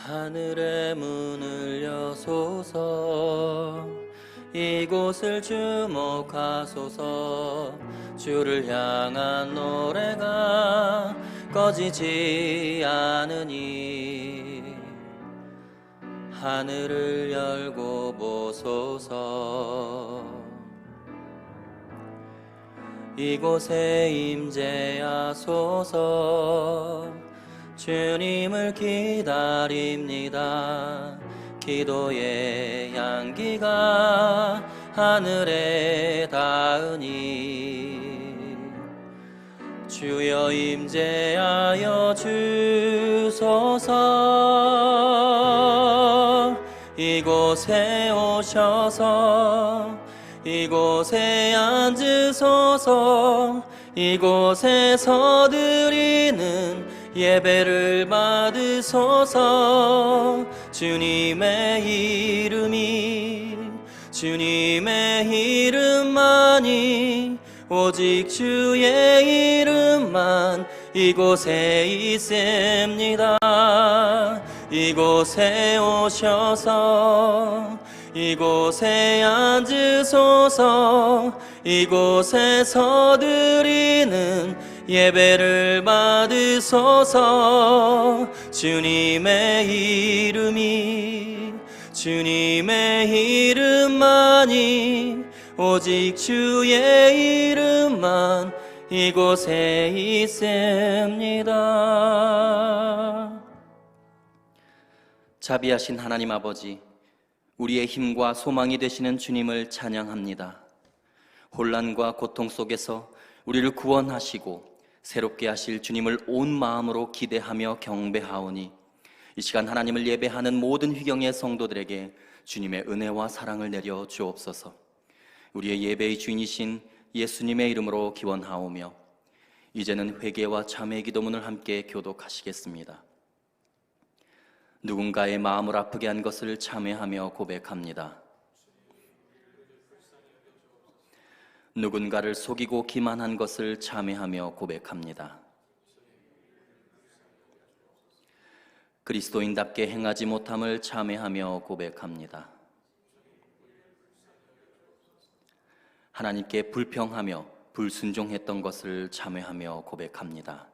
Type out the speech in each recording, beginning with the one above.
하늘의 문을 여소서. 이곳을 주목하소서. 주를 향한 노래가 꺼지지 않으니 하늘을 열고 보소서. 이곳에 임재하소서. 주님을 기다립니다. 기도의 향기가 하늘에 닿으니 주여 임재하여 주소서. 이곳에 오셔서 이곳에 앉으소서. 이곳에서 드리는 예배를 받으소서. 주님의 이름만이 오직 주의 이름만 이곳에 있습니다. 이곳에 오셔서 이곳에 앉으소서. 이곳에서 드리는 예배를 받으소서. 주님의 이름만이 오직 주의 이름만 이곳에 있습니다. 자비하신 하나님 아버지, 우리의 힘과 소망이 되시는 주님을 찬양합니다. 혼란과 고통 속에서 우리를 구원하시고 새롭게 하실 주님을 온 마음으로 기대하며 경배하오니 이 시간 하나님을 예배하는 모든 휘경의 성도들에게 주님의 은혜와 사랑을 내려 주옵소서. 우리의 예배의 주인이신 예수님의 이름으로 기원하오며 이제는 회개와 참회의 기도문을 함께 교독하시겠습니다. 누군가의 마음을 아프게 한 것을 참회하며 고백합니다. 누군가를 속이고 기만한 것을 참회하며 고백합니다. 그리스도인답게 행하지 못함을 참회하며 고백합니다. 하나님께 불평하며 불순종했던 것을 참회하며 고백합니다.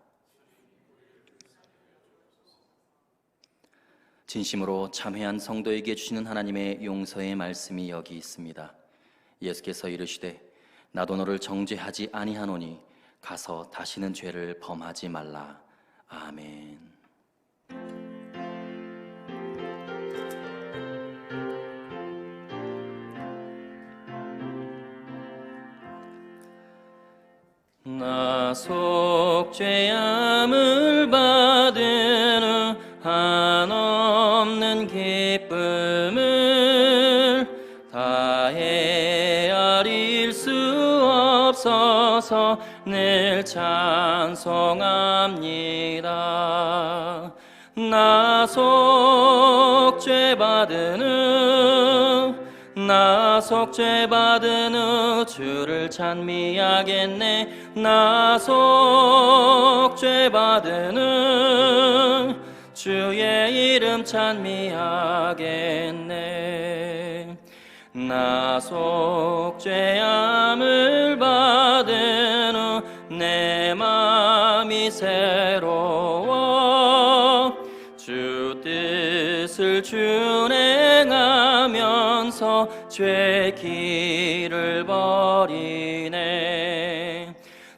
진심으로 참회한 성도에게 주시는 하나님의 용서의 말씀이 여기 있습니다. 예수께서 이르시되 나도 너를 정죄하지 아니하노니 가서 다시는 죄를 범하지 말라. 아멘. 나 속 죄함을 받은 후 한없는 기쁨을 다 헤아릴 수 없어서 늘 찬송합니다. 나 속 죄 받은 후 나 속 죄 받은 후 주를 찬미하겠네. 나 속 죄 받은 후 주의 이름 찬미하겠네. 나 속 죄함을 받은 후 내 맘이 새로워 주 뜻을 준행하면서 죄 길을 버리네.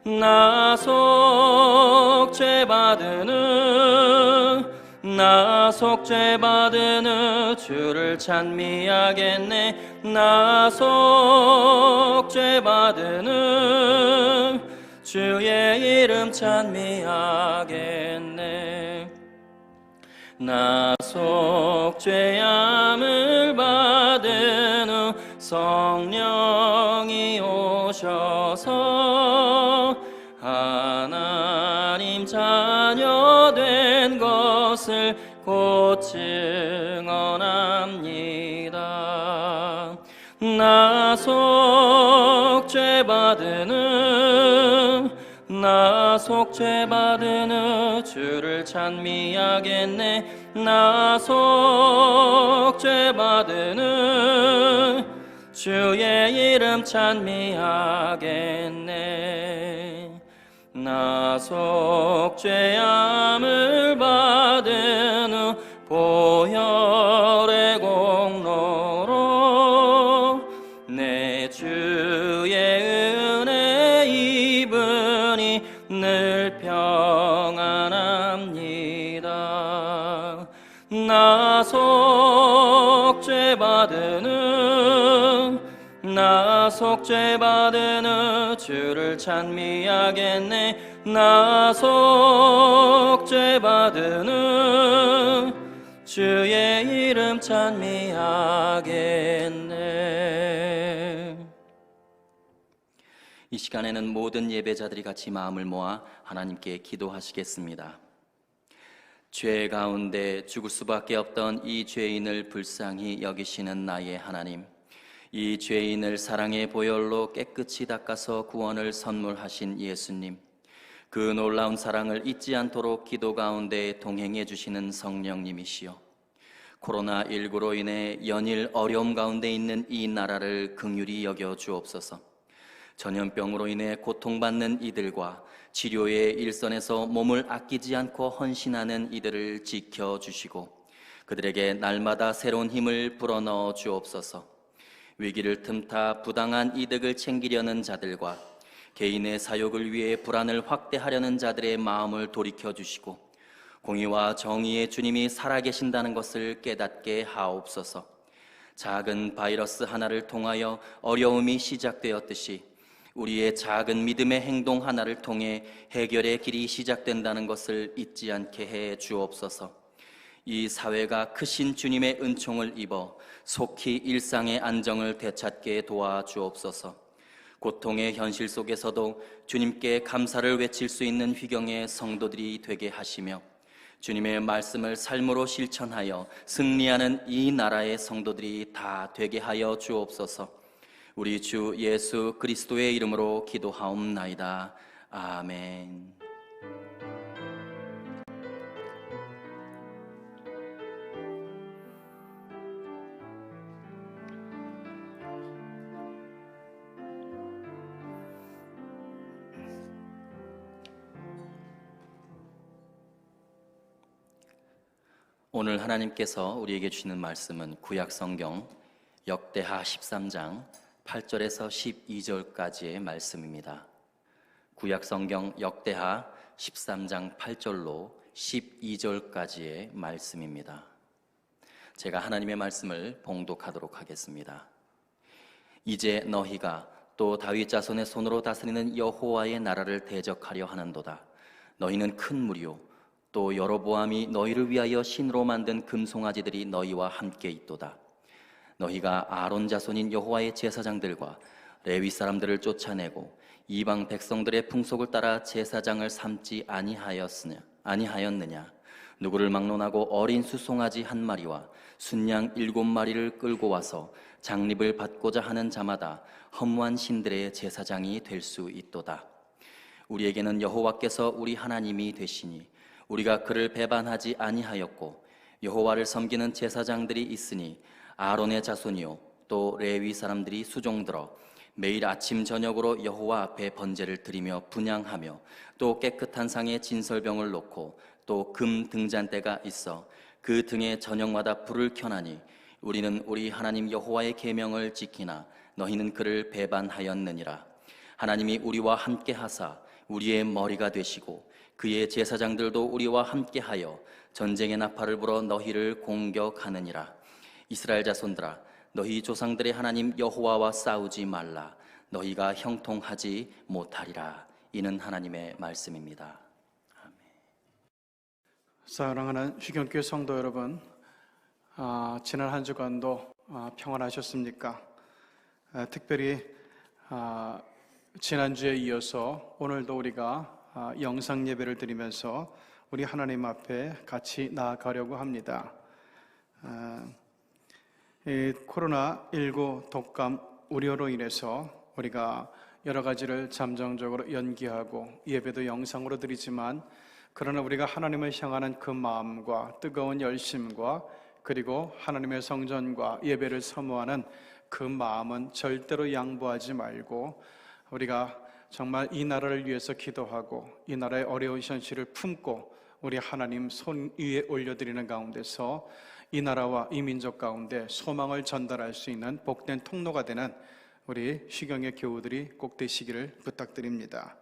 나 속 죄 받은 후 나 속 죄 받은 후 주를 찬미하겠네. 나 속 죄 받은 후 주의 이름 찬미하겠네. 나 속 죄함을 받은 후 성령이 오셔서 하나님 자녀 된 것을 곧 증언합니다. 나 속 죄 받은 후 나 속죄받은 주를 찬미하겠네. 나 속죄받은 주의 이름 찬미하겠네. 나 속죄함을 받은 후 보혈의 공로로 내 주의 은혜 입으니 늘 평안합니다. 나 속죄받은 주를 찬미하겠네. 나 속죄받은 주의 이름 찬미하겠네. 이 시간에는 모든 예배자들이 같이 마음을 모아 하나님께 기도하시겠습니다. 죄 가운데 죽을 수밖에 없던 이 죄인을 불쌍히 여기시는 나의 하나님, 이 죄인을 사랑의 보혈로 깨끗이 닦아서 구원을 선물하신 예수님, 그 놀라운 사랑을 잊지 않도록 기도 가운데 동행해 주시는 성령님이시여, 코로나19로 인해 연일 어려움 가운데 있는 이 나라를 긍휼히 여겨 주옵소서. 전염병으로 인해 고통받는 이들과 치료의 일선에서 몸을 아끼지 않고 헌신하는 이들을 지켜주시고 그들에게 날마다 새로운 힘을 불어넣어 주옵소서. 위기를 틈타 부당한 이득을 챙기려는 자들과 개인의 사욕을 위해 불안을 확대하려는 자들의 마음을 돌이켜주시고 공의와 정의의 주님이 살아계신다는 것을 깨닫게 하옵소서. 작은 바이러스 하나를 통하여 어려움이 시작되었듯이 우리의 작은 믿음의 행동 하나를 통해 해결의 길이 시작된다는 것을 잊지 않게 해 주옵소서. 이 사회가 크신 주님의 은총을 입어 속히 일상의 안정을 되찾게 도와주옵소서. 고통의 현실 속에서도 주님께 감사를 외칠 수 있는 휘경의 성도들이 되게 하시며 주님의 말씀을 삶으로 실천하여 승리하는 이 나라의 성도들이 다 되게 하여 주옵소서. 우리 주 예수 그리스도의 이름으로 기도하옵나이다. 아멘. 오늘 하나님께서 우리에게 주시는 말씀은 구약성경 역대하 13장 8절에서 12절까지의 말씀입니다. 구약성경 역대하 13장 8절로 12절까지의 말씀입니다. 제가 하나님의 말씀을 봉독하도록 하겠습니다. 이제 너희가 또 다윗 자손의 손으로 다스리는 여호와의 나라를 대적하려 하는도다. 너희는 큰 무리요 또 여로보암이 너희를 위하여 신으로 만든 금송아지들이 너희와 함께 있도다. 너희가 아론 자손인 여호와의 제사장들과 레위 사람들을 쫓아내고 이방 백성들의 풍속을 따라 제사장을 삼지 아니하였느냐? 누구를 막론하고 어린 수송아지 한 마리와 순양 7마리를 끌고 와서 장립을 받고자 하는 자마다 허무한 신들의 제사장이 될 수 있도다. 우리에게는 여호와께서 우리 하나님이 되시니 우리가 그를 배반하지 아니하였고 여호와를 섬기는 제사장들이 있으니 아론의 자손이요 또 레위 사람들이 수종들어 매일 아침 저녁으로 여호와 앞에 번제를 드리며 분향하며 또 깨끗한 상에 진설병을 놓고 또 금 등잔대가 있어 그 등에 저녁마다 불을 켜나니 우리는 우리 하나님 여호와의 계명을 지키나 너희는 그를 배반하였느니라. 하나님이 우리와 함께 하사 우리의 머리가 되시고 그의 제사장들도 우리와 함께하여 전쟁의 나팔을 불어 너희를 공격하느니라. 이스라엘 자손들아, 너희 조상들의 하나님 여호와와 싸우지 말라. 너희가 형통하지 못하리라. 이는 하나님의 말씀입니다. 아멘. 사랑하는 휘경교회 성도 여러분, 지난 한 주간도 평안하셨습니까? 특별히 지난주에 이어서 오늘도 우리가 영상 예배를 드리면서 우리 하나님 앞에 같이 나아가려고 합니다. 이 코로나19 독감 우려로 인해서 우리가 여러 가지를 잠정적으로 연기하고 예배도 영상으로 드리지만 그러나 우리가 하나님을 향하는 그 마음과 뜨거운 열심과 그리고 하나님의 성전과 예배를 사모하는 그 마음은 절대로 양보하지 말고 우리가 정말 이 나라를 위해서 기도하고 이 나라의 어려운 현실을 품고 우리 하나님 손 위에 올려드리는 가운데서 이 나라와 이 민족 가운데 소망을 전달할 수 있는 복된 통로가 되는 우리 시경의 교우들이 꼭 되시기를 부탁드립니다.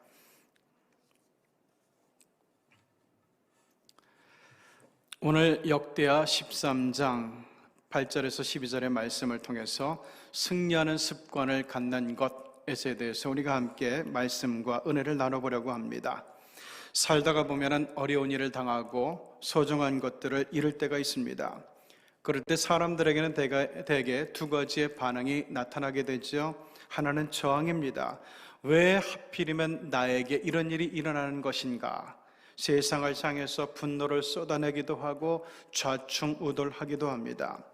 오늘 역대하 13장 8절에서 12절의 말씀을 통해서 승리하는 습관을 갖는 것에 대해서 우리가 함께 말씀과 은혜를 나눠보려고 합니다. 살다가 보면 어려운 일을 당하고 소중한 것들을 잃을 때가 있습니다. 그럴 때 사람들에게는 대개 두 가지의 반응이 나타나게 되죠. 하나는 저항입니다. 왜 하필이면 나에게 이런 일이 일어나는 것인가? 세상을 향해서 분노를 쏟아내기도 하고 좌충우돌하기도 합니다.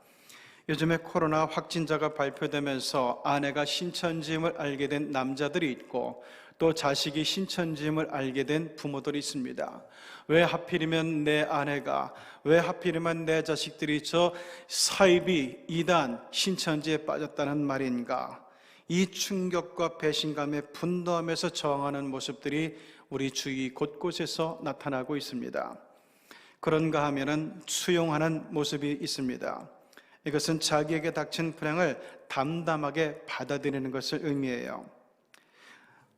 요즘에 코로나 확진자가 발표되면서 아내가 신천지임을 알게 된 남자들이 있고 또 자식이 신천지임을 알게 된 부모들이 있습니다. 왜 하필이면 내 아내가, 왜 하필이면 내 자식들이 저 사이비, 이단, 신천지에 빠졌다는 말인가? 이 충격과 배신감에 분노하면서 저항하는 모습들이 우리 주위 곳곳에서 나타나고 있습니다. 그런가 하면은 수용하는 모습이 있습니다. 이것은 자기에게 닥친 불행을 담담하게 받아들이는 것을 의미해요.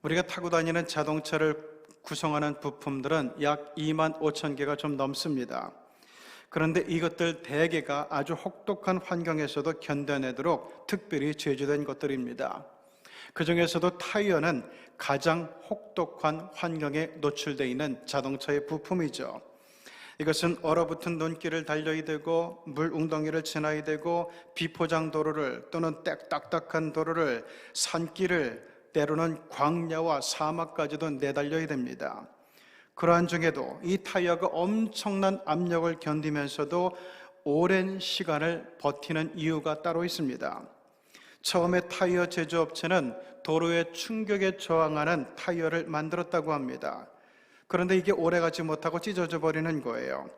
우리가 타고 다니는 자동차를 구성하는 부품들은 약 2만 5천 개가 좀 넘습니다. 그런데 이것들 대개가 아주 혹독한 환경에서도 견뎌내도록 특별히 제조된 것들입니다. 그 중에서도 타이어는 가장 혹독한 환경에 노출되어 있는 자동차의 부품이죠. 이것은 얼어붙은 눈길을 달려야 되고 물 웅덩이를 지나야 되고 비포장 도로를 또는 딱딱한 도로를 산길을 때로는 광야와 사막까지도 내달려야 됩니다. 그러한 중에도 이 타이어가 엄청난 압력을 견디면서도 오랜 시간을 버티는 이유가 따로 있습니다. 처음에 타이어 제조업체는 도로의 충격에 저항하는 타이어를 만들었다고 합니다. 그런데 이게 오래가지 못하고 찢어져 버리는 거예요.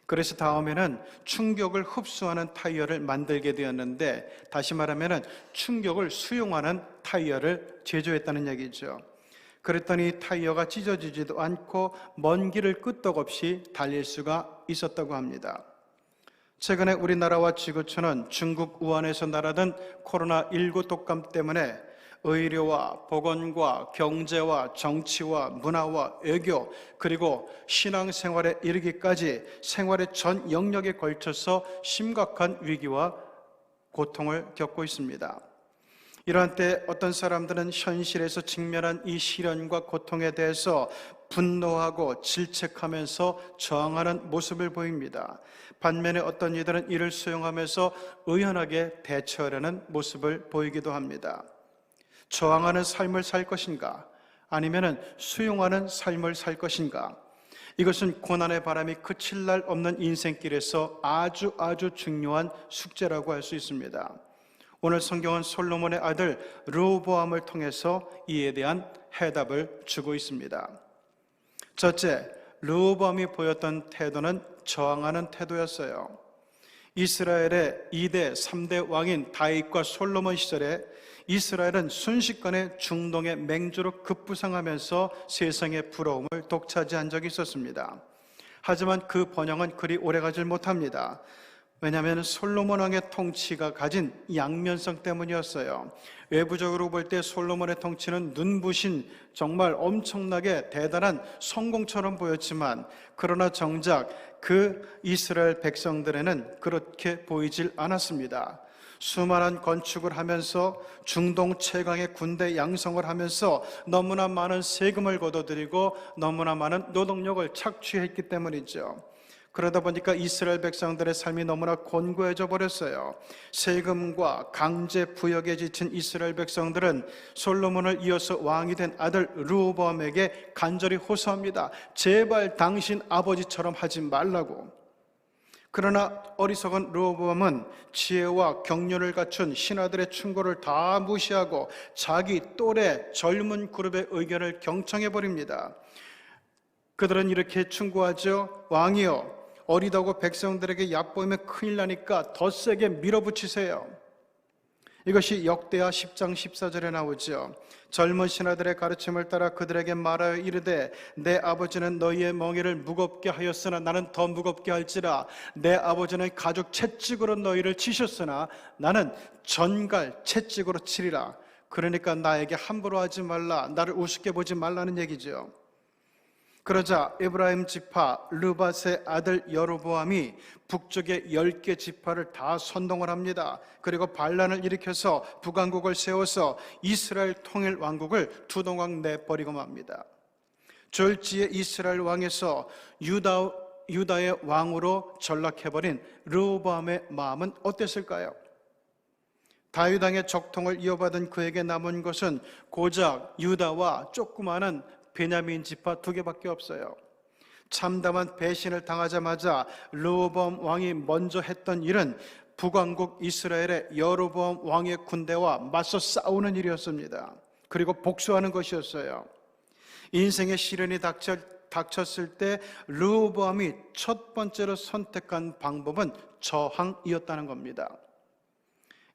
그래서 다음에는 충격을 흡수하는 타이어를 만들게 되었는데, 다시 말하면 충격을 수용하는 타이어를 제조했다는 얘기죠. 그랬더니 타이어가 찢어지지도 않고 먼 길을 끄떡없이 달릴 수가 있었다고 합니다. 최근에 우리나라와 지구촌은 중국 우한에서 날아든 코로나19 독감 때문에 의료와 보건과 경제와 정치와 문화와 외교 그리고 신앙생활에 이르기까지 생활의 전 영역에 걸쳐서 심각한 위기와 고통을 겪고 있습니다. 이러한 때 어떤 사람들은 현실에서 직면한 이 시련과 고통에 대해서 분노하고 질책하면서 저항하는 모습을 보입니다. 반면에 어떤 이들은 이를 수용하면서 의연하게 대처하려는 모습을 보이기도 합니다. 저항하는 삶을 살 것인가? 아니면 수용하는 삶을 살 것인가? 이것은 고난의 바람이 그칠 날 없는 인생길에서 아주 중요한 숙제라고 할 수 있습니다. 오늘 성경은 솔로몬의 아들 르호보암을 통해서 이에 대한 해답을 주고 있습니다. 첫째, 르호보암이 보였던 태도는 저항하는 태도였어요. 이스라엘의 2대, 3대 왕인 다윗과 솔로몬 시절에 이스라엘은 순식간에 중동의 맹주로 급부상하면서 세상의 부러움을 독차지한 적이 있었습니다. 하지만 그 번영은 그리 오래가질 못합니다. 왜냐하면 솔로몬 왕의 통치가 가진 양면성 때문이었어요. 외부적으로 볼 때 솔로몬의 통치는 눈부신 정말 엄청나게 대단한 성공처럼 보였지만, 그러나 정작 그 이스라엘 백성들에는 그렇게 보이질 않았습니다. 수많은 건축을 하면서 중동 최강의 군대 양성을 하면서 너무나 많은 세금을 걷어들이고 너무나 많은 노동력을 착취했기 때문이죠. 그러다 보니까 이스라엘 백성들의 삶이 너무나 곤고해져 버렸어요. 세금과 강제 부역에 지친 이스라엘 백성들은 솔로몬을 이어서 왕이 된 아들 르호보암에게 간절히 호소합니다. 제발 당신 아버지처럼 하지 말라고. 그러나 어리석은 르호보암은 지혜와 경륜을 갖춘 신하들의 충고를 다 무시하고 자기 또래 젊은 그룹의 의견을 경청해 버립니다. 그들은 이렇게 충고하죠. 왕이여, 어리다고 백성들에게 얕보이면 큰일 나니까 더 세게 밀어붙이세요. 이것이 역대하 10장 14절에 나오죠. 젊은 신하들의 가르침을 따라 그들에게 말하여 이르되 내 아버지는 너희의 멍에를 무겁게 하였으나 나는 더 무겁게 할지라. 내 아버지는 가죽 채찍으로 너희를 치셨으나 나는 전갈 채찍으로 치리라. 그러니까 나에게 함부로 하지 말라, 나를 우습게 보지 말라는 얘기죠. 그러자 에브라임 지파 르밧의 아들 여로보암이 북쪽의 10개 지파를 다 선동을 합니다. 그리고 반란을 일으켜서 북왕국을 세워서 이스라엘 통일 왕국을 두동강 내버리고 맙니다. 졸지에 이스라엘 왕에서 유다의 왕으로 전락해버린 르호보암의 마음은 어땠을까요? 다윗 왕의 적통을 이어받은 그에게 남은 것은 고작 유다와 조그마한 베냐민 지파 2개밖에 없어요. 참담한 배신을 당하자마자 르호보암 왕이 먼저 했던 일은 북왕국 이스라엘의 여로보암 왕의 군대와 맞서 싸우는 일이었습니다. 그리고 복수하는 것이었어요. 인생의 시련이 닥쳤을 때 르호보암이 첫 번째로 선택한 방법은 저항이었다는 겁니다.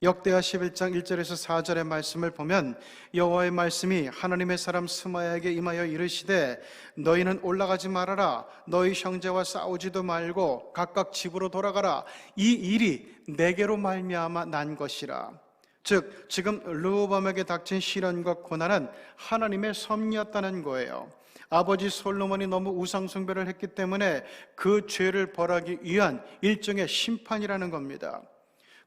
역대하 11장 1절에서 4절의 말씀을 보면 여호와의 말씀이 하나님의 사람 스마야에게 임하여 이르시되 너희는 올라가지 말아라. 너희 형제와 싸우지도 말고 각각 집으로 돌아가라. 이 일이 내게로 말미암아 난 것이라. 즉 지금 르호보암에게 닥친 시련과 고난은 하나님의 섭리였다는 거예요. 아버지 솔로몬이 너무 우상 숭배를 했기 때문에 그 죄를 벌하기 위한 일종의 심판이라는 겁니다.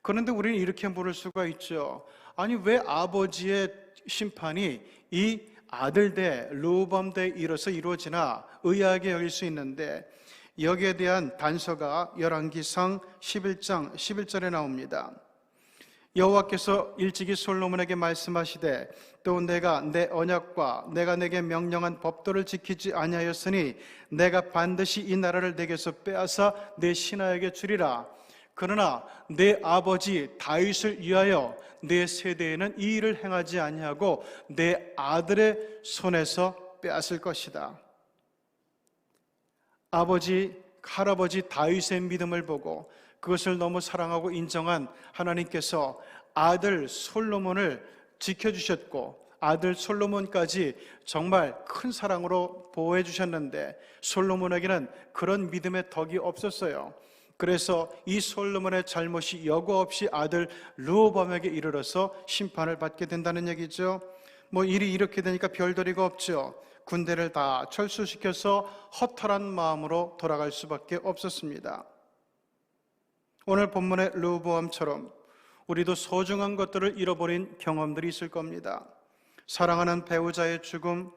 그런데 우리는 이렇게 물을 수가 있죠. 아니 왜 아버지의 심판이 이 아들 대 르호보암 대 이로서 이루어지나 의아하게 여길 수 있는데 여기에 대한 단서가 열왕기상 11장 11절에 나옵니다. 여호와께서 일찍이 솔로몬에게 말씀하시되 또 내가 내 언약과 내가 내게 명령한 법도를 지키지 아니하였으니 내가 반드시 이 나라를 내게서 빼앗아 내 신하에게 주리라. 그러나 내 아버지 다윗을 위하여 내 세대에는 이 일을 행하지 아니하고 내 아들의 손에서 빼앗을 것이다. 할아버지 다윗의 믿음을 보고 그것을 너무 사랑하고 인정한 하나님께서 아들 솔로몬을 지켜주셨고 아들 솔로몬까지 정말 큰 사랑으로 보호해 주셨는데 솔로몬에게는 그런 믿음의 덕이 없었어요. 그래서 이 솔로몬의 잘못이 여과 없이 아들 르호보암에게 이르러서 심판을 받게 된다는 얘기죠. 일이 이렇게 되니까 별도리가 없죠. 군대를 다 철수시켜서 허탈한 마음으로 돌아갈 수밖에 없었습니다. 오늘 본문의 르호보암처럼 우리도 소중한 것들을 잃어버린 경험들이 있을 겁니다. 사랑하는 배우자의 죽음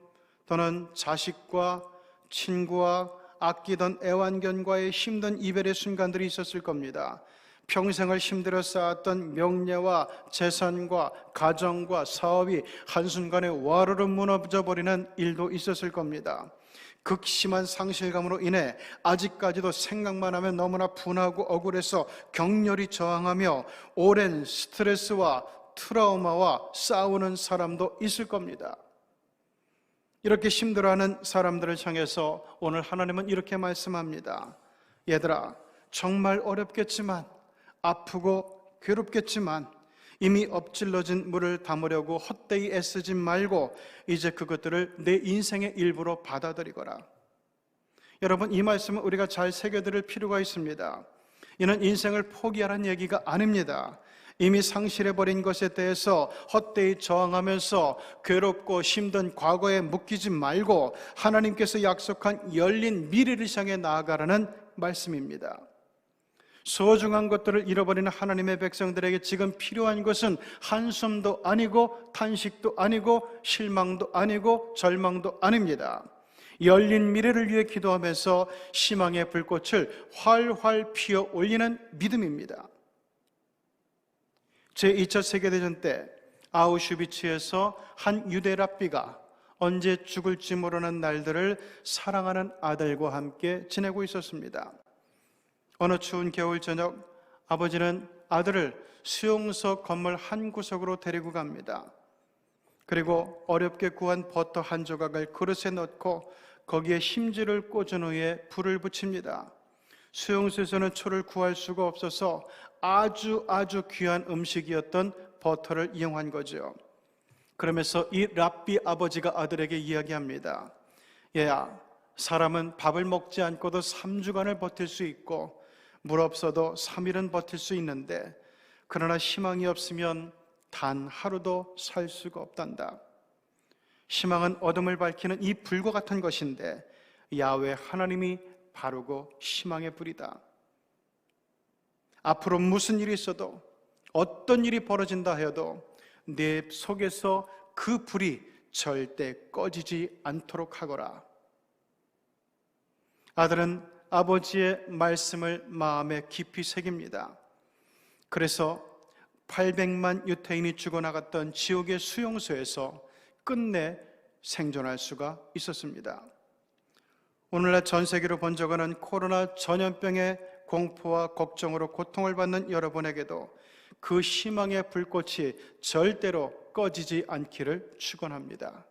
또는 자식과 친구와 아끼던 애완견과의 힘든 이별의 순간들이 있었을 겁니다. 평생을 힘들어 쌓았던 명예와 재산과 가정과 사업이 한순간에 와르르 무너져버리는 일도 있었을 겁니다. 극심한 상실감으로 인해 아직까지도 생각만 하면 너무나 분하고 억울해서 격렬히 저항하며 오랜 스트레스와 트라우마와 싸우는 사람도 있을 겁니다. 이렇게 힘들어하는 사람들을 향해서 오늘 하나님은 이렇게 말씀합니다. 얘들아, 정말 어렵겠지만 아프고 괴롭겠지만 이미 엎질러진 물을 담으려고 헛되이 애쓰지 말고 이제 그것들을 내 인생의 일부로 받아들이거라. 여러분, 이 말씀은 우리가 잘 새겨들을 필요가 있습니다. 이는 인생을 포기하라는 얘기가 아닙니다. 이미 상실해버린 것에 대해서 헛되이 저항하면서 괴롭고 힘든 과거에 묶이지 말고 하나님께서 약속한 열린 미래를 향해 나아가라는 말씀입니다. 소중한 것들을 잃어버리는 하나님의 백성들에게 지금 필요한 것은 한숨도 아니고 탄식도 아니고 실망도 아니고 절망도 아닙니다. 열린 미래를 위해 기도하면서 희망의 불꽃을 활활 피어 올리는 믿음입니다. 제2차 세계대전 때 아우슈비츠에서 한 유대 랍비가 언제 죽을지 모르는 날들을 사랑하는 아들과 함께 지내고 있었습니다. 어느 추운 겨울 저녁, 아버지는 아들을 수용소 건물 한 구석으로 데리고 갑니다. 그리고 어렵게 구한 버터 한 조각을 그릇에 넣고 거기에 심지를 꽂은 후에 불을 붙입니다. 수용소에서는 초를 구할 수가 없어서 아주 귀한 음식이었던 버터를 이용한 거죠. 그러면서 이 랍비 아버지가 아들에게 이야기합니다. 얘야, 사람은 밥을 먹지 않고도 3주간을 버틸 수 있고 물 없어도 3일은 버틸 수 있는데 그러나 희망이 없으면 단 하루도 살 수가 없단다. 희망은 어둠을 밝히는 이 불과 같은 것인데 야훼 하나님이 바르고 희망의 불이다. 앞으로 무슨 일이 있어도 어떤 일이 벌어진다 해도 내 속에서 그 불이 절대 꺼지지 않도록 하거라. 아들은 아버지의 말씀을 마음에 깊이 새깁니다. 그래서 800만 유태인이 죽어나갔던 지옥의 수용소에서 끝내 생존할 수가 있었습니다. 오늘날 전 세계로 번져가는 코로나 전염병의 공포와 걱정으로 고통을 받는 여러분에게도 그 희망의 불꽃이 절대로 꺼지지 않기를 축원합니다.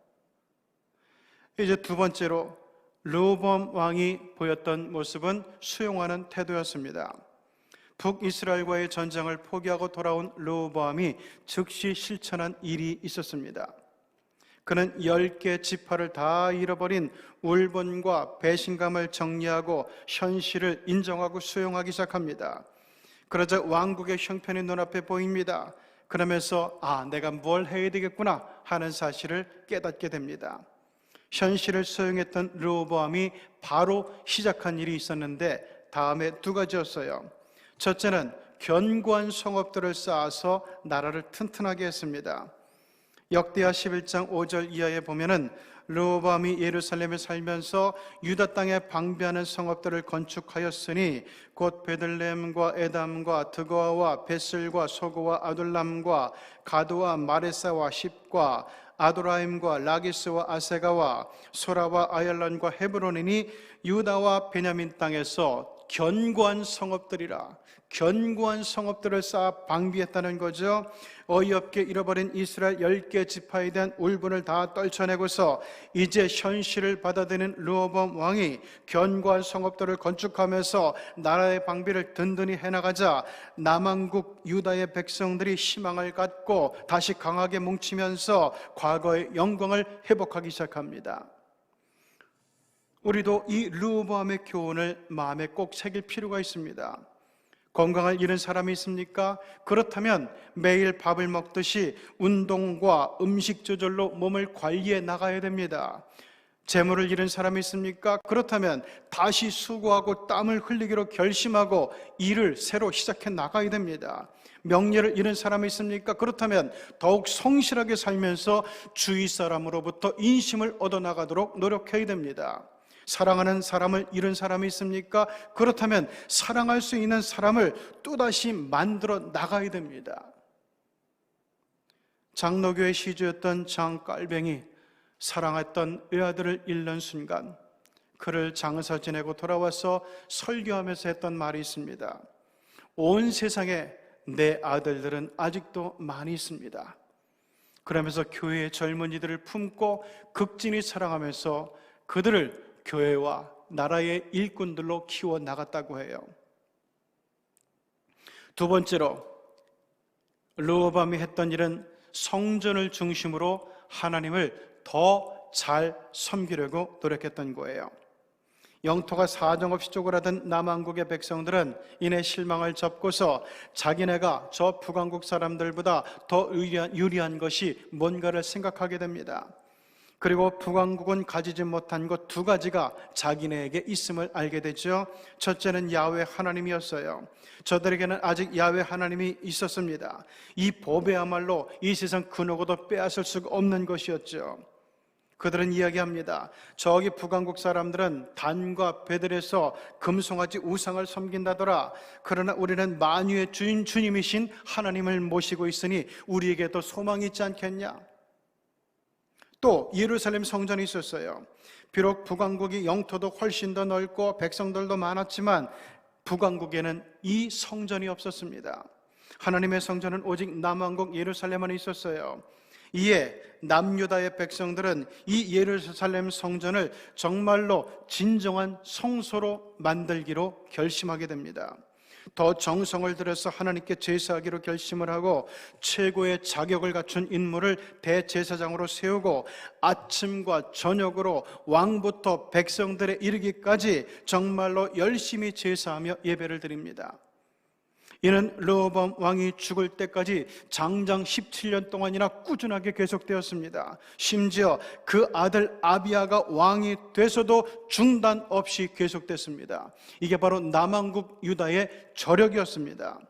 이제 두 번째로 르호보암 왕이 보였던 모습은 수용하는 태도였습니다. 북이스라엘과의 전쟁을 포기하고 돌아온 르호보암이 즉시 실천한 일이 있었습니다. 그는 10개 지파를 다 잃어버린 울분과 배신감을 정리하고 현실을 인정하고 수용하기 시작합니다. 그러자 왕국의 형편이 눈앞에 보입니다. 그러면서 내가 뭘 해야 되겠구나 하는 사실을 깨닫게 됩니다. 현실을 수용했던 르호보암이 바로 시작한 일이 있었는데 다음에 두 가지였어요. 첫째는 견고한 성읍들을 쌓아서 나라를 튼튼하게 했습니다. 역대하 11장 5절 이하에 보면은 르호보암이 예루살렘에 살면서 유다 땅에 방비하는 성읍들을 건축하였으니 곧 베들레헴과 에담과 드거아와 베슬과 소고와 아둘람과 가드와 마레사와 십과 아도라임과 라기스와 아세가와 소라와 아얄란과 헤브론이니 유다와 베냐민 땅에서 견고한 성읍들이라, 견고한 성읍들을 쌓아 방비했다는 거죠. 어이없게 잃어버린 이스라엘 10개 지파에 대한 울분을 다 떨쳐내고서 이제 현실을 받아들이는 르호보암 왕이 견고한 성읍들을 건축하면서 나라의 방비를 든든히 해나가자 남왕국 유다의 백성들이 희망을 갖고 다시 강하게 뭉치면서 과거의 영광을 회복하기 시작합니다. 우리도 이 르호보암의 교훈을 마음에 꼭 새길 필요가 있습니다. 건강을 잃은 사람이 있습니까? 그렇다면 매일 밥을 먹듯이 운동과 음식 조절로 몸을 관리해 나가야 됩니다. 재물을 잃은 사람이 있습니까? 그렇다면 다시 수고하고 땀을 흘리기로 결심하고 일을 새로 시작해 나가야 됩니다. 명예를 잃은 사람이 있습니까? 그렇다면 더욱 성실하게 살면서 주위 사람으로부터 인심을 얻어나가도록 노력해야 됩니다. 사랑하는 사람을 잃은 사람이 있습니까? 그렇다면 사랑할 수 있는 사람을 또다시 만들어 나가야 됩니다. 장로교의 시주였던 장깔뱅이, 사랑했던 외아들을 잃는 순간 그를 장사 지내고 돌아와서 설교하면서 했던 말이 있습니다. 온 세상에 내 아들들은 아직도 많이 있습니다. 그러면서 교회의 젊은이들을 품고 극진히 사랑하면서 그들을 교회와 나라의 일꾼들로 키워 나갔다고 해요. 두 번째로 르호보암이 했던 일은 성전을 중심으로 하나님을 더 잘 섬기려고 노력했던 거예요. 영토가 사정없이 쪼그라든 남왕국의 백성들은 이내 실망을 접고서 자기네가 저 북왕국 사람들보다 더 유리한 것이 뭔가를 생각하게 됩니다. 그리고 북왕국은 가지지 못한 것 두 가지가 자기네에게 있음을 알게 되죠. 첫째는 야훼 하나님이었어요. 저들에게는 아직 야훼 하나님이 있었습니다. 이 보배야말로 이 세상 그 누구도 빼앗을 수가 없는 것이었죠. 그들은 이야기합니다. 저기 북왕국 사람들은 단과 베들에서 금송아지 우상을 섬긴다더라. 그러나 우리는 만유의 주인 주님이신 하나님을 모시고 있으니 우리에게도 소망이 있지 않겠냐? 또 예루살렘 성전이 있었어요. 비록 북왕국이 영토도 훨씬 더 넓고 백성들도 많았지만 북왕국에는 이 성전이 없었습니다. 하나님의 성전은 오직 남왕국 예루살렘 안에 있었어요. 이에 남유다의 백성들은 이 예루살렘 성전을 정말로 진정한 성소로 만들기로 결심하게 됩니다. 더 정성을 들여서 하나님께 제사하기로 결심을 하고 최고의 자격을 갖춘 인물을 대제사장으로 세우고 아침과 저녁으로 왕부터 백성들에 이르기까지 정말로 열심히 제사하며 예배를 드립니다. 이는 르호보암 왕이 죽을 때까지 장장 17년 동안이나 꾸준하게 계속되었습니다. 심지어 그 아들 아비야가 왕이 돼서도 중단 없이 계속됐습니다. 이게 바로 남왕국 유다의 저력이었습니다.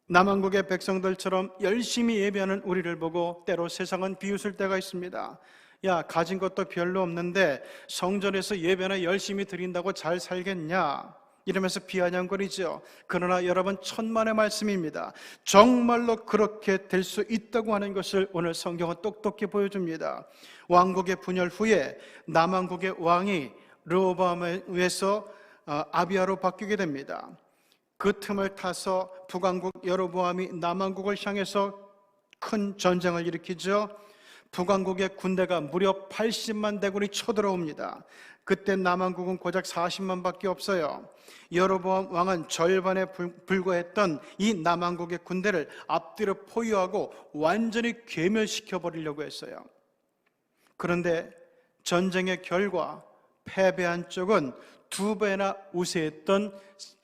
남왕국의 백성들처럼 열심히 예배하는 우리를 보고 때로 세상은 비웃을 때가 있습니다. 야, 가진 것도 별로 없는데 성전에서 예배나 열심히 드린다고 잘 살겠냐? 이러면서 비아냥거리죠. 그러나 여러분, 천만의 말씀입니다. 정말로 그렇게 될 수 있다고 하는 것을 오늘 성경은 똑똑히 보여줍니다. 왕국의 분열 후에 남왕국의 왕이 르호보암에 의해서 아비야로 바뀌게 됩니다. 그 틈을 타서 북왕국 여로보암이 남왕국을 향해서 큰 전쟁을 일으키죠. 북왕국의 군대가 무려 80만 대군이 쳐들어옵니다. 그때 남왕국은 고작 40만 밖에 없어요. 여로보암 왕은 절반에 불과했던 이 남왕국의 군대를 앞뒤로 포위하고 완전히 괴멸시켜 버리려고 했어요. 그런데 전쟁의 결과 패배한 쪽은 2배나 우세했던,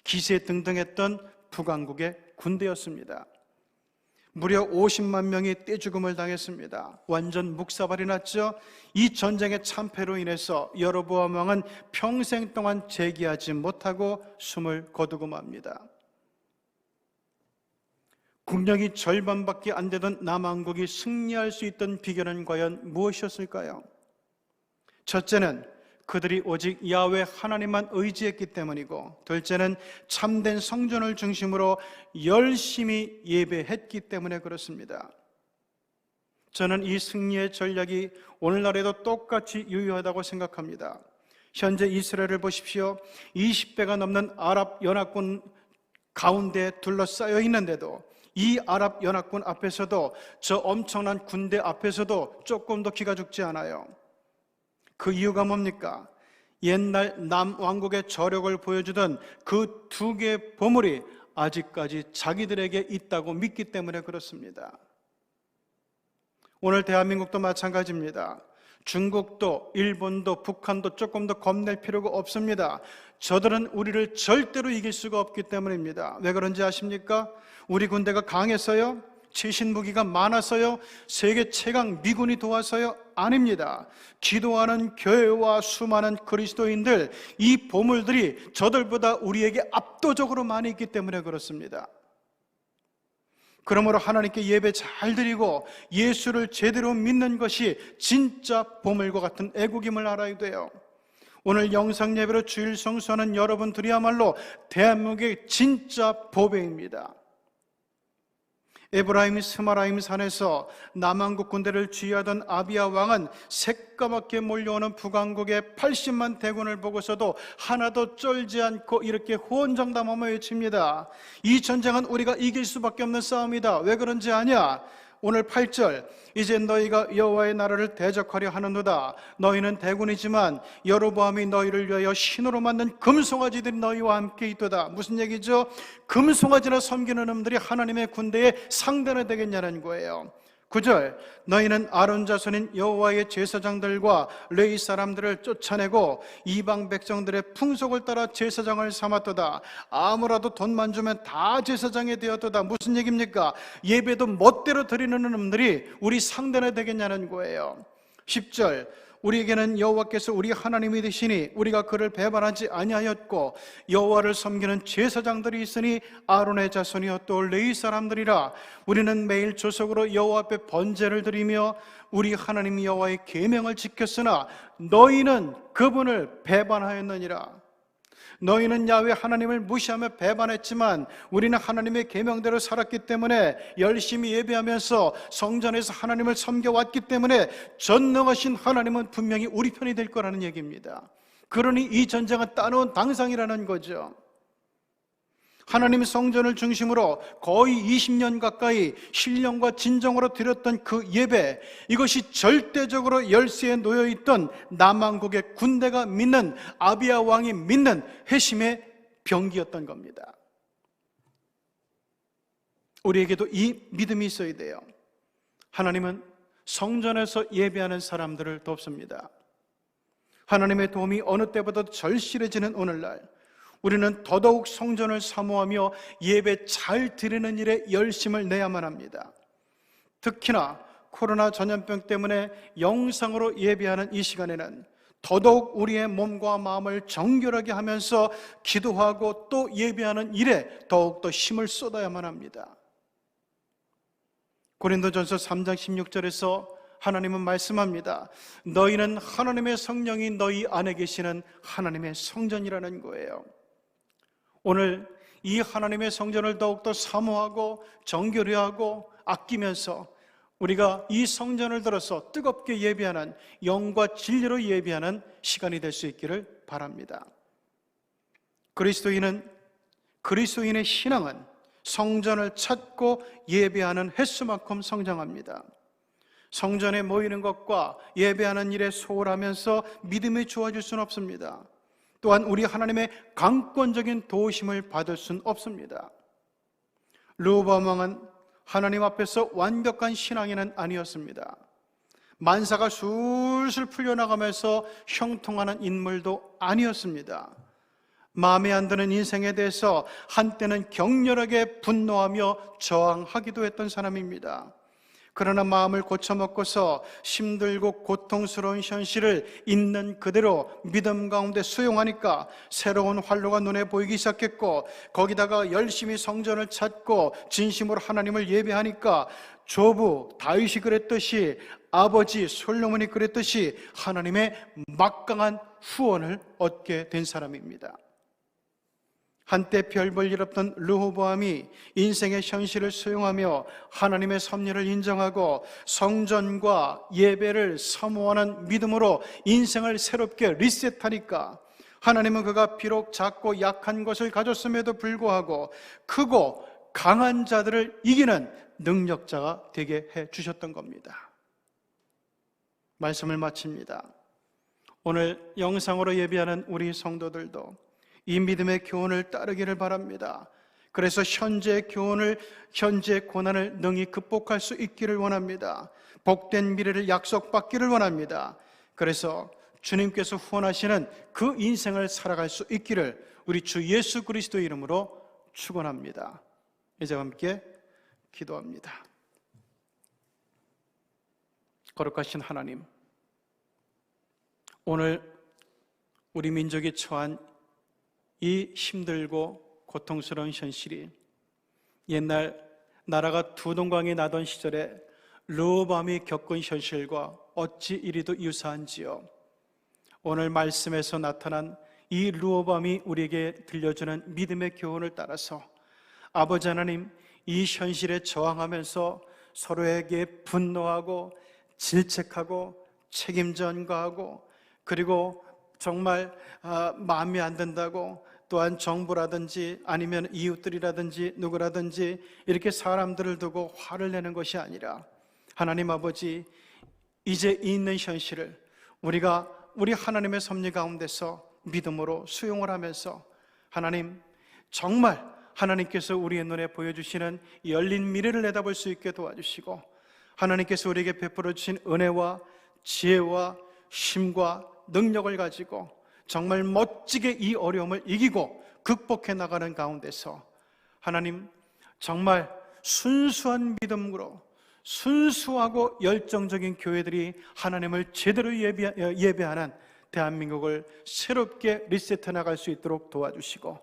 기세등등했던 북왕국의 군대였습니다. 무려 50만 명이 떼죽음을 당했습니다. 완전 묵사발이 났죠. 이 전쟁의 참패로 인해서 여로보암 왕은 평생 동안 재기하지 못하고 숨을 거두고 맙니다. 국력이 절반밖에 안 되던 남왕국이 승리할 수 있던 비결은 과연 무엇이었을까요? 첫째는 그들이 오직 야훼 하나님만 의지했기 때문이고, 둘째는 참된 성전을 중심으로 열심히 예배했기 때문에 그렇습니다. 저는 이 승리의 전략이 오늘날에도 똑같이 유효하다고 생각합니다. 현재 이스라엘을 보십시오. 20배가 넘는 아랍 연합군 가운데 둘러싸여 있는데도, 이 아랍 연합군 앞에서도, 저 엄청난 군대 앞에서도 조금 더 기가 죽지 않아요. 그 이유가 뭡니까? 옛날 남왕국의 저력을 보여주던 그 2개의 보물이 아직까지 자기들에게 있다고 믿기 때문에 그렇습니다. 오늘 대한민국도 마찬가지입니다. 중국도, 일본도, 북한도 조금 더 겁낼 필요가 없습니다. 저들은 우리를 절대로 이길 수가 없기 때문입니다. 왜 그런지 아십니까? 우리 군대가 강해서요? 최신 무기가 많아서요? 세계 최강 미군이 도와서요? 아닙니다. 기도하는 교회와 수많은 그리스도인들, 이 보물들이 저들보다 우리에게 압도적으로 많이 있기 때문에 그렇습니다. 그러므로 하나님께 예배 잘 드리고 예수를 제대로 믿는 것이 진짜 보물과 같은 애국임을 알아야 돼요. 오늘 영상 예배로 주일 성수하는 여러분들이야말로 대한민국의 진짜 보배입니다. 에브라임 스마라임 산에서 남왕국 군대를 지휘하던 아비야 왕은 새까맣게 몰려오는 북왕국의 80만 대군을 보고서도 하나도 쫄지 않고 이렇게 호언장담하며 외칩니다. 이 전쟁은 우리가 이길 수밖에 없는 싸움이다. 왜 그런지 아냐? 오늘 8절, 이제 너희가 여호와의 나라를 대적하려 하는도다. 너희는 대군이지만 여로보암이 너희를 위하여 신으로 만든 금송아지들이 너희와 함께 있도다. 무슨 얘기죠? 금송아지나 섬기는 놈들이 하나님의 군대에 상대가 되겠냐는 거예요. 9절, 너희는 아론 자손인 여호와의 제사장들과 레위 사람들을 쫓아내고 이방 백성들의 풍속을 따라 제사장을 삼았도다. 아무라도 돈만 주면 다 제사장이 되었도다. 무슨 얘기입니까? 예배도 멋대로 드리는 놈들이 우리 상대가 되겠냐는 거예요. 10절, 우리에게는 여호와께서 우리 하나님이 되시니 우리가 그를 배반하지 아니하였고 여호와를 섬기는 제사장들이 있으니 아론의 자손이요 또 레위 사람들이라. 우리는 매일 조석으로 여호와 앞에 번제를 드리며 우리 하나님 여호와의 계명을 지켰으나 너희는 그분을 배반하였느니라. 너희는 야훼 하나님을 무시하며 배반했지만 우리는 하나님의 계명대로 살았기 때문에, 열심히 예배하면서 성전에서 하나님을 섬겨왔기 때문에 전능하신 하나님은 분명히 우리 편이 될 거라는 얘기입니다. 그러니 이 전쟁은 따놓은 당상이라는 거죠. 하나님의 성전을 중심으로 거의 20년 가까이 신령과 진정으로 드렸던 그 예배, 이것이 절대적으로 열세에 놓여있던 남왕국의 군대가 믿는, 아비야 왕이 믿는 회심의 병기였던 겁니다. 우리에게도 이 믿음이 있어야 돼요. 하나님은 성전에서 예배하는 사람들을 돕습니다. 하나님의 도움이 어느 때보다도 절실해지는 오늘날, 우리는 더더욱 성전을 사모하며 예배 잘 드리는 일에 열심을 내야만 합니다. 특히나 코로나 전염병 때문에 영상으로 예배하는 이 시간에는 더더욱 우리의 몸과 마음을 정결하게 하면서 기도하고 또 예배하는 일에 더욱더 힘을 쏟아야만 합니다. 고린도전서 3장 16절에서 하나님은 말씀합니다. 너희는 하나님의 성령이 너희 안에 계시는 하나님의 성전이라는 거예요. 오늘 이 하나님의 성전을 더욱더 사모하고 정결히 하고 아끼면서 우리가 이 성전을 들어서 뜨겁게 예배하는, 영과 진리로 예배하는 시간이 될 수 있기를 바랍니다. 그리스도인의 신앙은 성전을 찾고 예배하는 횟수만큼 성장합니다. 성전에 모이는 것과 예배하는 일에 소홀하면서 믿음이 좋아질 수는 없습니다. 또한 우리 하나님의 강권적인 도우심을 받을 수는 없습니다. 르호보암 왕은 하나님 앞에서 완벽한 신앙인은 아니었습니다. 만사가 술술 풀려나가면서 형통하는 인물도 아니었습니다. 마음에 안 드는 인생에 대해서 한때는 격렬하게 분노하며 저항하기도 했던 사람입니다. 그러나 마음을 고쳐먹고서 힘들고 고통스러운 현실을 있는 그대로 믿음 가운데 수용하니까 새로운 활로가 눈에 보이기 시작했고, 거기다가 열심히 성전을 찾고 진심으로 하나님을 예배하니까 조부 다윗이 그랬듯이, 아버지 솔로몬이 그랬듯이 하나님의 막강한 후원을 얻게 된 사람입니다. 한때 별 볼 일 없던 르호보암이 인생의 현실을 수용하며 하나님의 섭리를 인정하고 성전과 예배를 사모하는 믿음으로 인생을 새롭게 리셋하니까 하나님은 그가 비록 작고 약한 것을 가졌음에도 불구하고 크고 강한 자들을 이기는 능력자가 되게 해주셨던 겁니다. 말씀을 마칩니다. 오늘 영상으로 예배하는 우리 성도들도 이 믿음의 교훈을 따르기를 바랍니다. 그래서 현재의 고난을 능히 극복할 수 있기를 원합니다. 복된 미래를 약속받기를 원합니다. 그래서 주님께서 후원하시는 그 인생을 살아갈 수 있기를 우리 주 예수 그리스도의 이름으로 축원합니다. 이제 함께 기도합니다. 거룩하신 하나님, 오늘 우리 민족이 처한 이 힘들고 고통스러운 현실이 옛날 나라가 두 동강이 나던 시절에 르호보암이 겪은 현실과 어찌 이리도 유사한지요. 오늘 말씀에서 나타난 이 르호보암이 우리에게 들려주는 믿음의 교훈을 따라서 아버지 하나님, 이 현실에 저항하면서 서로에게 분노하고 질책하고 책임 전가하고, 그리고 정말 마음에 안 든다고 또한 정부라든지 아니면 이웃들이라든지 누구라든지 이렇게 사람들을 두고 화를 내는 것이 아니라, 하나님 아버지, 이제 있는 현실을 우리가 우리 하나님의 섭리 가운데서 믿음으로 수용을 하면서, 하나님 정말 하나님께서 우리의 눈에 보여주시는 열린 미래를 내다볼 수 있게 도와주시고, 하나님께서 우리에게 베풀어 주신 은혜와 지혜와 힘과 능력을 가지고 정말 멋지게 이 어려움을 이기고 극복해 나가는 가운데서 하나님 정말 순수한 믿음으로 순수하고 열정적인 교회들이 하나님을 제대로 예배하는 대한민국을 새롭게 리셋해 나갈 수 있도록 도와주시고,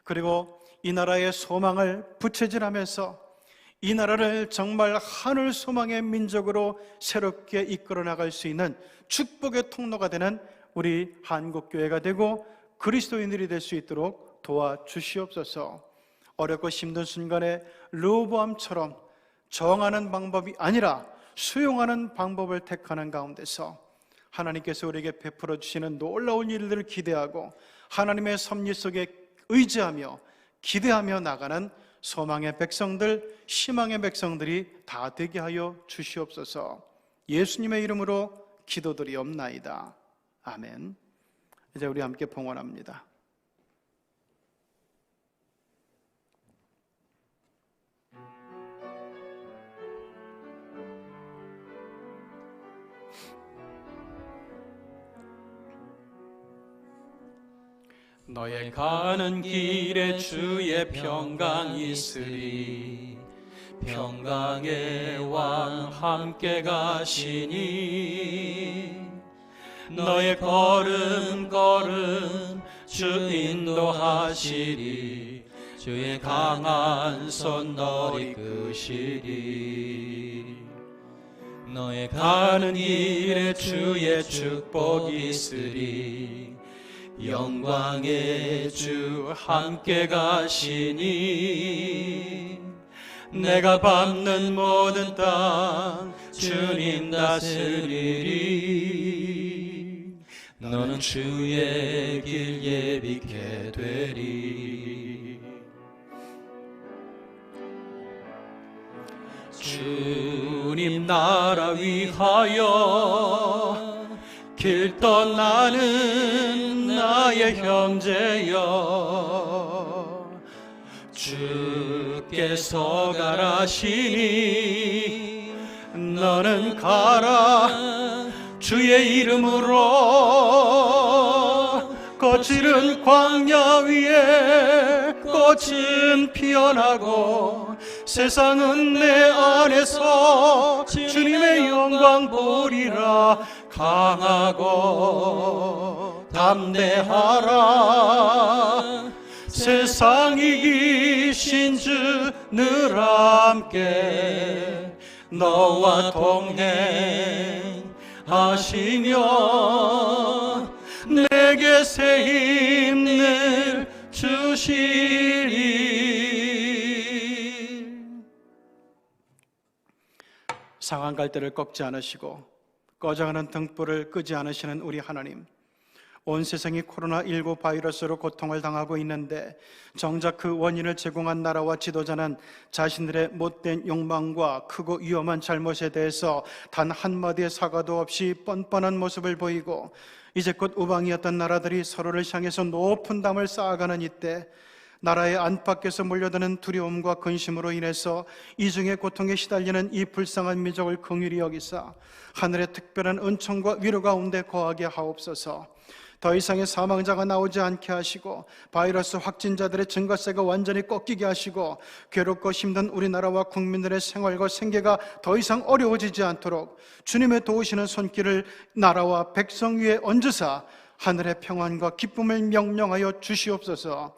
그리고 이 나라의 소망을 부채질하면서 이 나라를 정말 하늘 소망의 민족으로 새롭게 이끌어 나갈 수 있는 축복의 통로가 되는 우리 한국교회가 되고 그리스도인들이 될 수 있도록 도와주시옵소서. 어렵고 힘든 순간에 르호보암처럼 저항하는 방법이 아니라 수용하는 방법을 택하는 가운데서 하나님께서 우리에게 베풀어 주시는 놀라운 일들을 기대하고 하나님의 섭리 속에 의지하며 기대하며 나가는 소망의 백성들, 희망의 백성들이 다 되게 하여 주시옵소서. 예수님의 이름으로 기도드리옵나이다. 아멘. 이제 우리 함께 봉헌합니다. 너의 가는 길에 주의 평강이 있으리. 평강의 왕 함께 가시니 너의 걸음 주 인도하시리. 주의 강한 손 너 이끄시리. 너의 가는 길에 주의 축복이 있으리. 영광의 주 함께 가시니 내가 밟는 모든 땅 주님 다스리리. 너는 주의 길 예비케 되리. 주님 나라 위하여 길 떠나는 나의 형제여, 주께서 가라시니 너는 가라. 주의 이름으로 거칠은 광야 위에 꽃은 피어나고 세상은 내 안에서 주님의 영광 보리라. 강하고 담대하라. 세상 이기신 주 늘 함께 너와 동행하시며 내게 새 힘을 주시리. 상한 갈대를 꺾지 않으시고 꺼져가는 등불을 끄지 않으시는 우리 하나님, 온 세상이 코로나19 바이러스로 고통을 당하고 있는데 정작 그 원인을 제공한 나라와 지도자는 자신들의 못된 욕망과 크고 위험한 잘못에 대해서 단 한마디의 사과도 없이 뻔뻔한 모습을 보이고 이제껏 우방이었던 나라들이 서로를 향해서 높은 담을 쌓아가는 이때 나라의 안팎에서 몰려드는 두려움과 근심으로 인해서 이중의 고통에 시달리는 이 불쌍한 민족을 긍휼히 여기사 하늘의 특별한 은총과 위로 가운데 거하게 하옵소서. 더 이상의 사망자가 나오지 않게 하시고 바이러스 확진자들의 증가세가 완전히 꺾이게 하시고 괴롭고 힘든 우리나라와 국민들의 생활과 생계가 더 이상 어려워지지 않도록 주님의 도우시는 손길을 나라와 백성 위에 얹으사 하늘의 평안과 기쁨을 명령하여 주시옵소서.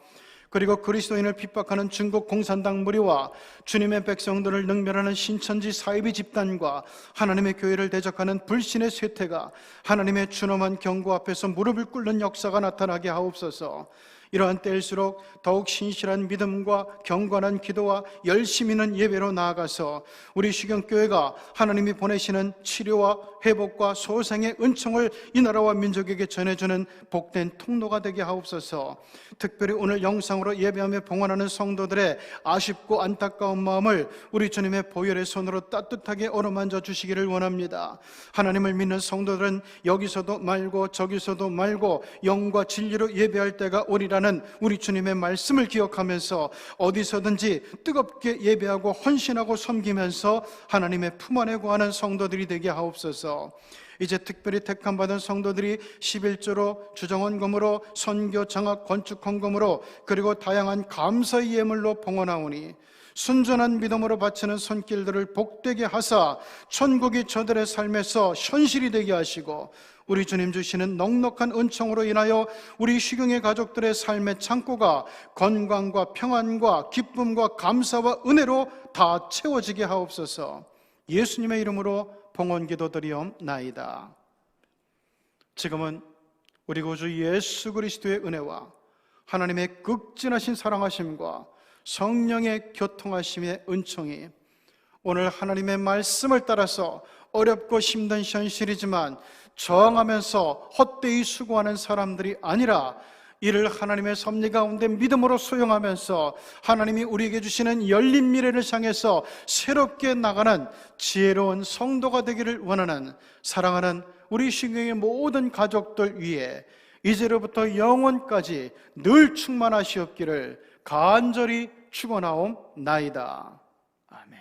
그리고 그리스도인을 핍박하는 중국 공산당 무리와 주님의 백성들을 능멸하는 신천지 사이비 집단과 하나님의 교회를 대적하는 불신의 쇠퇴가 하나님의 준엄한 경고 앞에서 무릎을 꿇는 역사가 나타나게 하옵소서. 이러한 때일수록 더욱 신실한 믿음과 경건한 기도와 열심 있는 예배로 나아가서 우리 시경교회가 하나님이 보내시는 치료와 회복과 소생의 은총을 이 나라와 민족에게 전해주는 복된 통로가 되게 하옵소서. 특별히 오늘 영상으로 예배하며 봉헌하는 성도들의 아쉽고 안타까운 마음을 우리 주님의 보혈의 손으로 따뜻하게 어루만져 주시기를 원합니다. 하나님을 믿는 성도들은 여기서도 말고 저기서도 말고 영과 진리로 예배할 때가 오리라는 우리 주님의 말씀을 기억하면서 어디서든지 뜨겁게 예배하고 헌신하고 섬기면서 하나님의 품 안에 거하는 성도들이 되게 하옵소서. 이제 특별히 택함받은 성도들이 11조로 주정원금으로 선교 장학 건축 헌금으로 그리고 다양한 감사의 예물로 봉헌하오니 순전한 믿음으로 바치는 손길들을 복되게 하사 천국이 저들의 삶에서 현실이 되게 하시고 우리 주님 주시는 넉넉한 은총으로 인하여 우리 시경의 가족들의 삶의 창고가 건강과 평안과 기쁨과 감사와 은혜로 다 채워지게 하옵소서. 예수님의 이름으로 봉헌 기도드리옵나이다. 지금은 우리 구주 예수 그리스도의 은혜와 하나님의 극진하신 사랑하심과 성령의 교통하심의 은총이 오늘 하나님의 말씀을 따라서 어렵고 힘든 현실이지만 저항하면서 헛되이 수고하는 사람들이 아니라 이를 하나님의 섭리 가운데 믿음으로 수용하면서 하나님이 우리에게 주시는 열린 미래를 향해서 새롭게 나가는 지혜로운 성도가 되기를 원하는 사랑하는 우리 신경의 모든 가족들 위해 이제로부터 영원까지 늘 충만하시옵기를 간절히 축원하옵나이다. 아멘.